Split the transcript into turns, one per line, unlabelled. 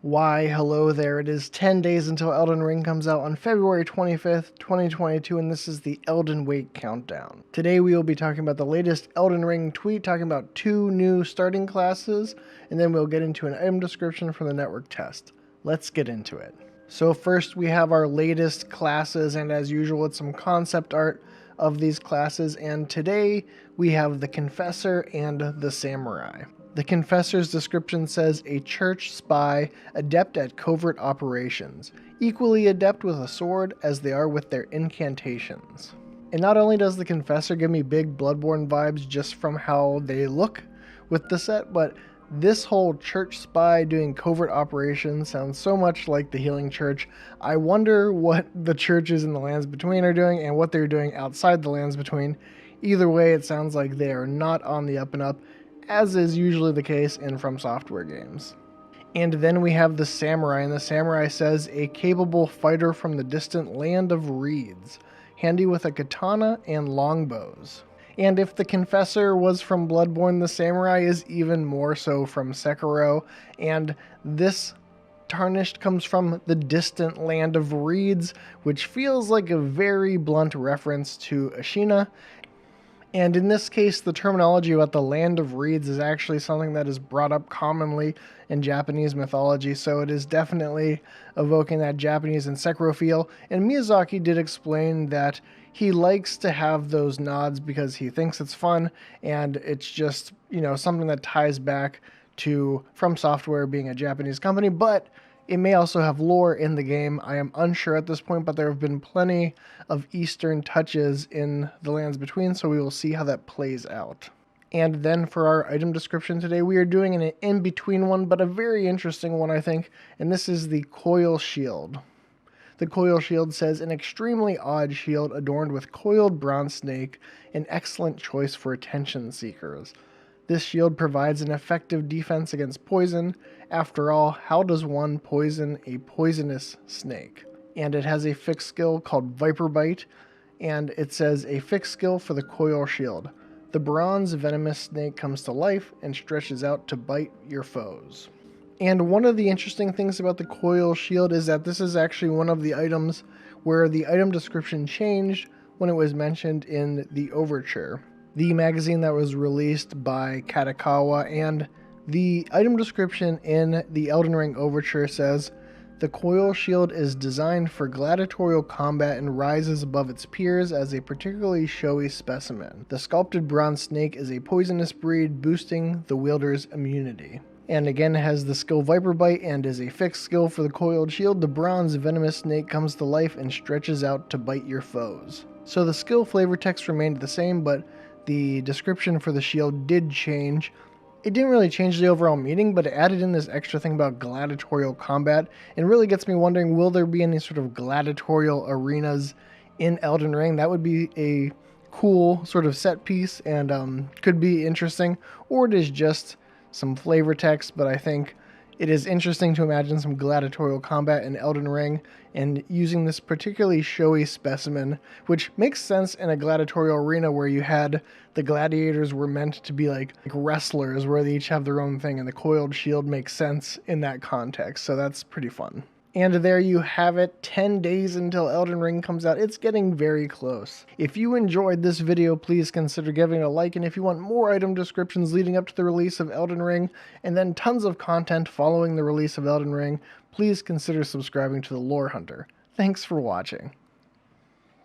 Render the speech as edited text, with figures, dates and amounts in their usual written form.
Why, hello there. It is 10 days until Elden Ring comes out on February 25th, 2022, and this is the Elden Wait Countdown. Today we will be talking about the latest Elden Ring tweet, talking about 2 new starting classes, and then we'll get into an item description from the network test. Let's get into it. So first we have our latest classes, and as usual it's some concept art of these classes, and today we have the Confessor and the Samurai. The Confessor's description says, a church spy, adept at covert operations, equally adept with a sword as they are with their incantations. And not only does the Confessor give me big Bloodborne vibes just from how they look with the set, but this whole church spy doing covert operations sounds so much like the Healing Church. I wonder what the churches in the Lands Between are doing and what they're doing outside the Lands Between. Either way, it sounds like they are not on the up and up, as is usually the case in From Software games. And then we have the Samurai, and the Samurai says, a capable fighter from the distant land of reeds, handy with a katana and longbows. And if the Confessor was from Bloodborne, the Samurai is even more so from Sekiro, and this Tarnished comes from the distant land of reeds, which feels like a very blunt reference to Ashina. And in this case, the terminology about the land of reeds is actually something that is brought up commonly in Japanese mythology, so it is definitely evoking that Japanese and Sekiro feel. And Miyazaki did explain that he likes to have those nods because he thinks it's fun, and it's just, something that ties back to From Software being a Japanese company, but it may also have lore in the game. I am unsure at this point, but there have been plenty of Eastern touches in the Lands Between, so we will see how that plays out. And then for our item description today, we are doing an in-between one, but a very interesting one, I think, and this is the Coil Shield. The Coil Shield says, an extremely odd shield adorned with coiled bronze snake, an excellent choice for attention seekers. This shield provides an effective defense against poison. After all, how does one poison a poisonous snake? And it has a fixed skill called Viper Bite, and it says a fixed skill for the Coil Shield. The bronze venomous snake comes to life and stretches out to bite your foes. And one of the interesting things about the Coil Shield is that this is actually one of the items where the item description changed when it was mentioned in the Overture, the magazine that was released by Katakawa, and the item description in the Elden Ring Overture says, the Coil Shield is designed for gladiatorial combat and rises above its peers as a particularly showy specimen. The sculpted bronze snake is a poisonous breed, boosting the wielder's immunity. And again, it has the skill Viper Bite and is a fixed skill for the Coiled Shield. The bronze venomous snake comes to life and stretches out to bite your foes. So the skill flavor text remained the same, but the description for the shield did change. It didn't really change the overall meaning, but it added in this extra thing about gladiatorial combat, and really gets me wondering, will there be any sort of gladiatorial arenas in Elden Ring? That would be a cool sort of set piece, and could be interesting, or it is just some flavor text, but I think it is interesting to imagine some gladiatorial combat in Elden Ring, and using this particularly showy specimen, which makes sense in a gladiatorial arena where you had the gladiators were meant to be like wrestlers, where they each have their own thing, and the Coiled Shield makes sense in that context, so that's pretty fun. And there you have it, 10 days until Elden Ring comes out. It's getting very close. If you enjoyed this video, please consider giving it a like, and if you want more item descriptions leading up to the release of Elden Ring, and then tons of content following the release of Elden Ring, please consider subscribing to the Lore Hunter. Thanks for watching.